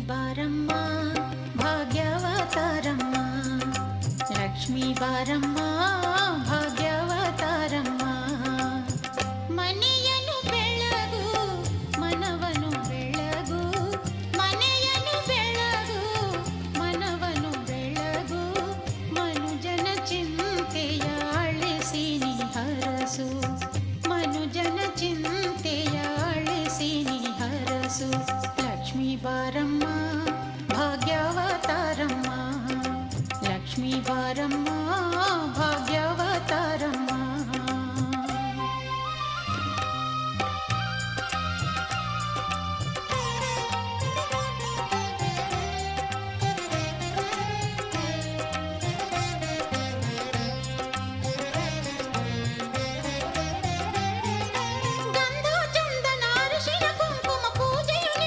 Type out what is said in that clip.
ಬಾರಮ್ಮ ಭಾಗ್ಯವತಾರಮ್ಮ, ಲಕ್ಷ್ಮೀ ಬಾರಮ್ಮ ಭಾಗ್ಯವತಾರಮ್ಮ. ಮನೆಯನ್ನು ಬೆಳಗು ಮನವನು ಬೆಳಗು, ಮನೆಯನ್ನು ಬೆಳಗು ಮನವನು ಬೆಳಗು, ಮನುಜನ ಚಿಂತೆಯ ಅಳಿಸಿ ನೀ ಹರಸು, ಮನುಜನ ಚಿಂತೆಯ ಅಳಿಸಿ ನೀ ಹರಸು. ಲಕ್ಷ್ಮೀ ಬಾರಮ್ಮ ಭಾಗ್ಯವತಾರಮ್ಮ, ಲಕ್ಷ್ಮೀ ಬಾರಮ್ಮ